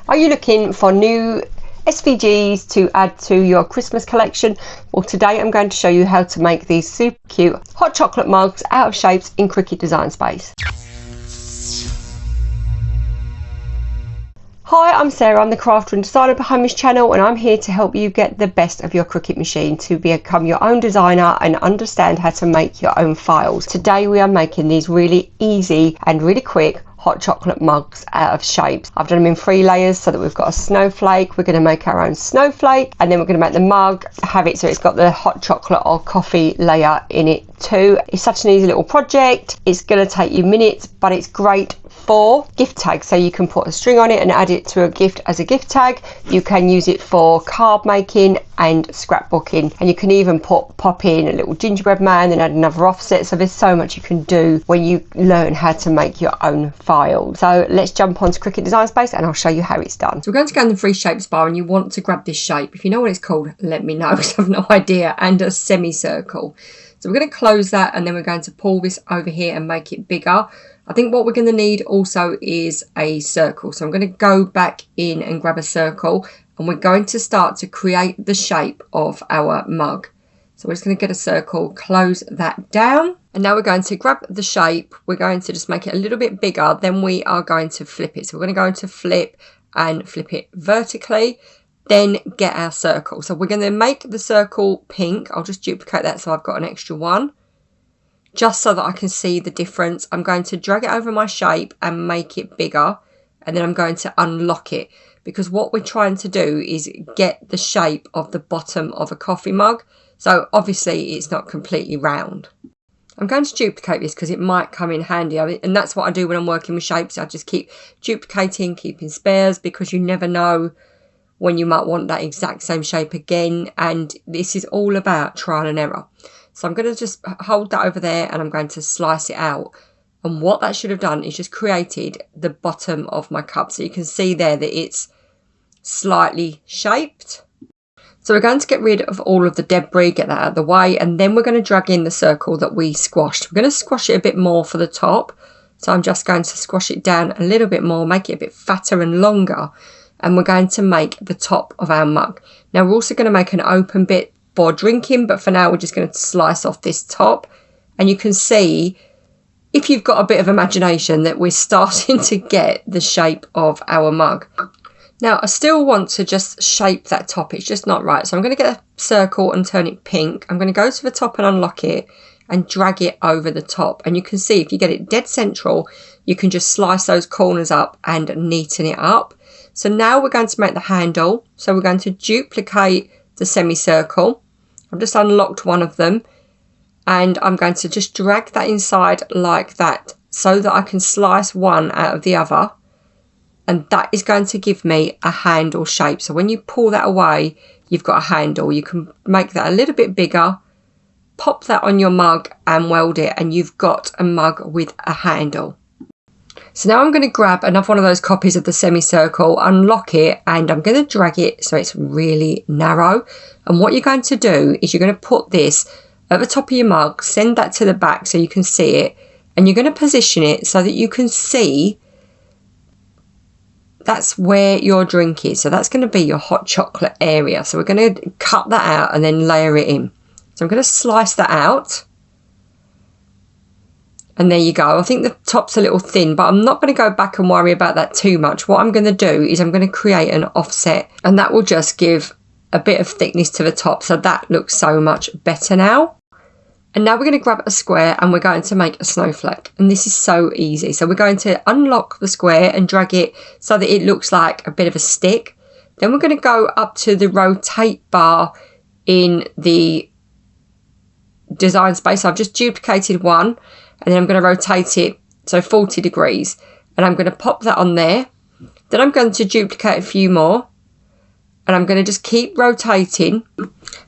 Are you looking for new SVGs to add to your Christmas collection? Well, today I'm going to show you how to make these super cute hot chocolate mugs out of shapes in Cricut Design Space. Hi, I'm Sarah, I'm the crafter and designer behind this channel, and I'm here to help you get the best of your Cricut machine to become your own designer and understand how to make your own files. Today we are making these really easy and really quick hot chocolate mugs out of shapes. I've done them in 3 layers so that we've got a snowflake. We're going to make our own snowflake, and then we're going to make the mug, have it so it's got the hot chocolate or coffee layer in it too. It's such an easy little project. It's going to take you minutes, but it's great for gift tags, so you can put a string on it and add it to a gift as a gift tag. You can use it for card making and scrapbooking, and you can even pop in a little gingerbread man and add another offset. So there's so much you can do when you learn how to make your own files. So let's jump onto Cricut Design Space and I'll show you how it's done. So we're going to go in the free shapes bar, and you want to grab this shape. If you know what it's called, let me know because I have no idea. And a semicircle. So we're going to close that, and then we're going to pull this over here and make it bigger. I think what we're going to need also is a circle. So I'm going to go back in and grab a circle, and we're going to start to create the shape of our mug. So we're just going to get a circle, close that down, and now we're going to grab the shape. We're going to just make it a little bit bigger. Then we are going to flip it. So we're going to go into flip and flip it vertically, then get our circle. So we're going to make the circle pink. I'll just duplicate that so I've got an extra one, just so that I can see the difference. I'm going to drag it over my shape and make it bigger, and then I'm going to unlock it, because what we're trying to do is get the shape of the bottom of a coffee mug. So obviously it's not completely round. I'm going to duplicate this because it might come in handy, and that's what I do when I'm working with shapes. I just keep duplicating, keeping spares, because you never know when you might want that exact same shape again, and this is all about trial and error. So I'm going to just hold that over there, and I'm going to slice it out. And what that should have done is just created the bottom of my cup. So you can see there that it's slightly shaped. So we're going to get rid of all of the debris, get that out of the way, and then we're going to drag in the circle that we squashed. We're going to squash it a bit more for the top. So I'm just going to squash it down a little bit more, make it a bit fatter and longer, and we're going to make the top of our mug. Now we're also going to make an open bit for drinking, but for now we're just going to slice off this top, and you can see, if you've got a bit of imagination, that we're starting to get the shape of our mug. Now I still want to just shape that top, it's just not right. So I'm going to get a circle and turn it pink. I'm going to go to the top and unlock it and drag it over the top, and you can see if you get it dead central, you can just slice those corners up and neaten it up. So now we're going to make the handle. So we're going to duplicate the semicircle. I've just unlocked one of them, and I'm going to just drag that inside like that so that I can slice one out of the other, and that is going to give me a handle shape. So when you pull that away, you've got a handle. You can make that a little bit bigger, pop that on your mug and weld it, and you've got a mug with a handle. So now I'm going to grab another one of those copies of the semicircle, unlock it, and I'm going to drag it so it's really narrow. And what you're going to do is you're going to put this at the top of your mug, send that to the back so you can see it, and you're going to position it so that you can see that's where your drink is. So that's going to be your hot chocolate area. So we're going to cut that out and then layer it in. So I'm going to slice that out. And there you go. I think the top's a little thin, but I'm not going to go back and worry about that too much. What I'm going to do is I'm going to create an offset, and that will just give a bit of thickness to the top. So that looks so much better now. And now we're going to grab a square and we're going to make a snowflake. And this is so easy. So we're going to unlock the square and drag it so that it looks like a bit of a stick. Then we're going to go up to the rotate bar in the design space. I've just duplicated one, and then I'm going to rotate it so 40 degrees, and I'm going to pop that on there. Then I'm going to duplicate a few more, and I'm going to just keep rotating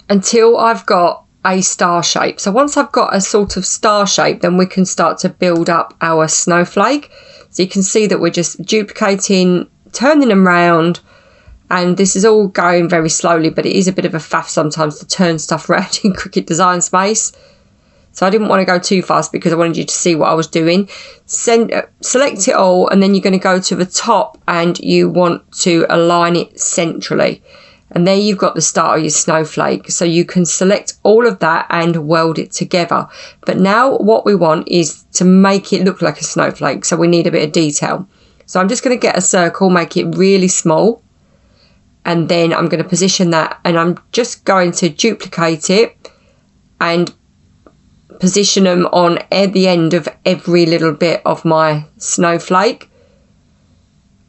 until I've got a star shape. So once I've got a sort of star shape, then we can start to build up our snowflake. So you can see that we're just duplicating, turning them round, and this is all going very slowly, but it is a bit of a faff sometimes to turn stuff around in Cricut Design Space. So I didn't want to go too fast because I wanted you to see what I was doing. Select it all, and then you're going to go to the top and you want to align it centrally. And there you've got the start of your snowflake. So you can select all of that and weld it together. But now what we want is to make it look like a snowflake. So we need a bit of detail. So I'm just going to get a circle, make it really small. And then I'm going to position that, and I'm just going to duplicate it and position them on at the end of every little bit of my snowflake.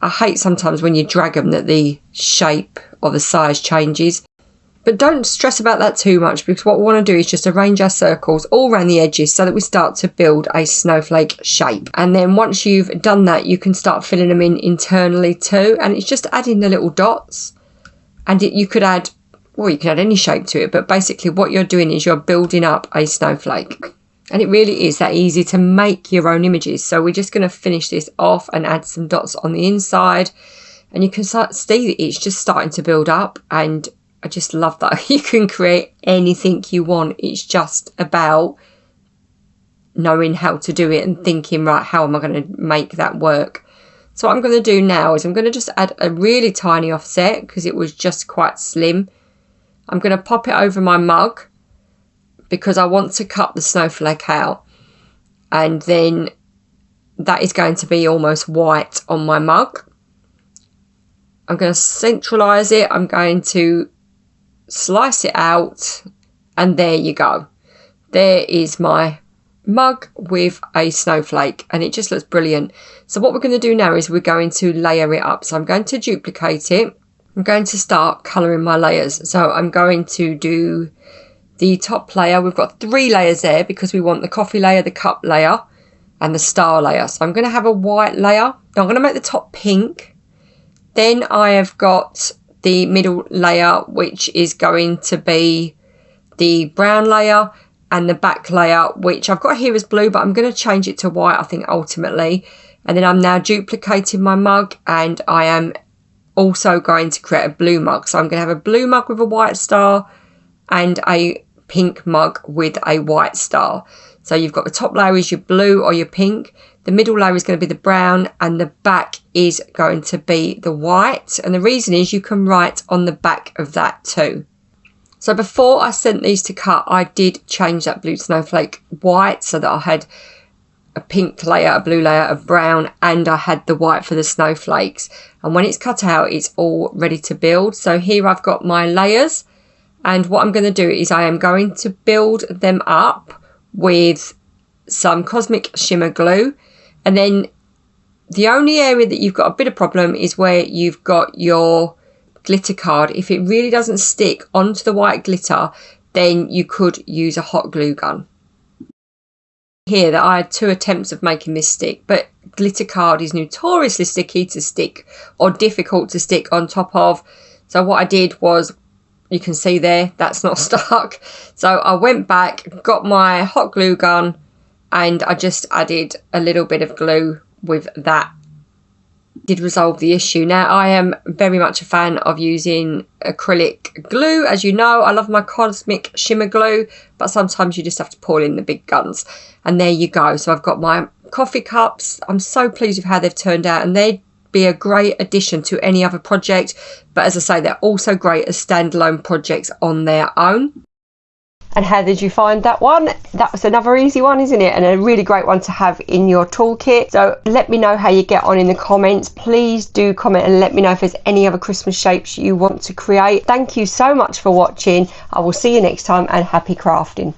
I hate sometimes when you drag them that the shape or the size changes, but don't stress about that too much, because what we want to do is just arrange our circles all around the edges so that we start to build a snowflake shape. And then once you've done that, you can start filling them in internally too, and it's just adding the little dots. And you could add, well, you can add any shape to it, but basically what you're doing is you're building up a snowflake. And it really is that easy to make your own images. So we're just going to finish this off and add some dots on the inside. And you can see that it's just starting to build up. And I just love that. You can create anything you want. It's just about knowing how to do it and thinking, right, how am I going to make that work? So what I'm going to do now is I'm going to just add a really tiny offset because it was just quite slim. I'm going to pop it over my mug because I want to cut the snowflake out. And then that is going to be almost white on my mug. I'm going to centralize it. I'm going to slice it out. And there you go. There is my mug with a snowflake, and it just looks brilliant. So what we're going to do now is we're going to layer it up. So I'm going to duplicate it. I'm going to start colouring my layers. So I'm going to do the top layer. We've got 3 layers there because we want the coffee layer, the cup layer and the star layer. So I'm going to have a white layer. I'm going to make the top pink. Then I have got the middle layer, which is going to be the brown layer, and the back layer, which I've got here as blue, but I'm going to change it to white, I think, ultimately. And then I'm now duplicating my mug, and I am also going to create a blue mug. So I'm going to have a blue mug with a white star and a pink mug with a white star. So you've got the top layer is your blue or your pink, the middle layer is going to be the brown, and the back is going to be the white. And the reason is you can write on the back of that too. So before I sent these to cut, I did change that blue snowflake white so that I had a pink layer, a blue layer, a brown, and I had the white for the snowflakes. And when it's cut out, it's all ready to build. So here I've got my layers, and what I'm going to do is I am going to build them up with some Cosmic Shimmer glue. And then the only area that you've got a bit of problem is where you've got your glitter card. If it really doesn't stick onto the white glitter, then you could use a hot glue gun. Here that I had 2 attempts of making this stick, but glitter card is notoriously sticky to stick or difficult to stick on top of. So what I did was, you can see there, that's not stuck. So I went back, got my hot glue gun, and I just added a little bit of glue with that. Did resolve the issue. Now I am very much a fan of using acrylic glue. As you know, I love my Cosmic Shimmer glue, but sometimes you just have to pull in the big guns. And there you go. So I've got my coffee cups. I'm so pleased with how they've turned out, and they'd be a great addition to any other project. But as I say, they're also great as standalone projects on their own. And how did you find that one? That was another easy one, isn't it? And a really great one to have in your toolkit. So let me know how you get on in the comments. Please do comment and let me know if there's any other Christmas shapes you want to create. Thank you so much for watching. I will see you next time, and happy crafting.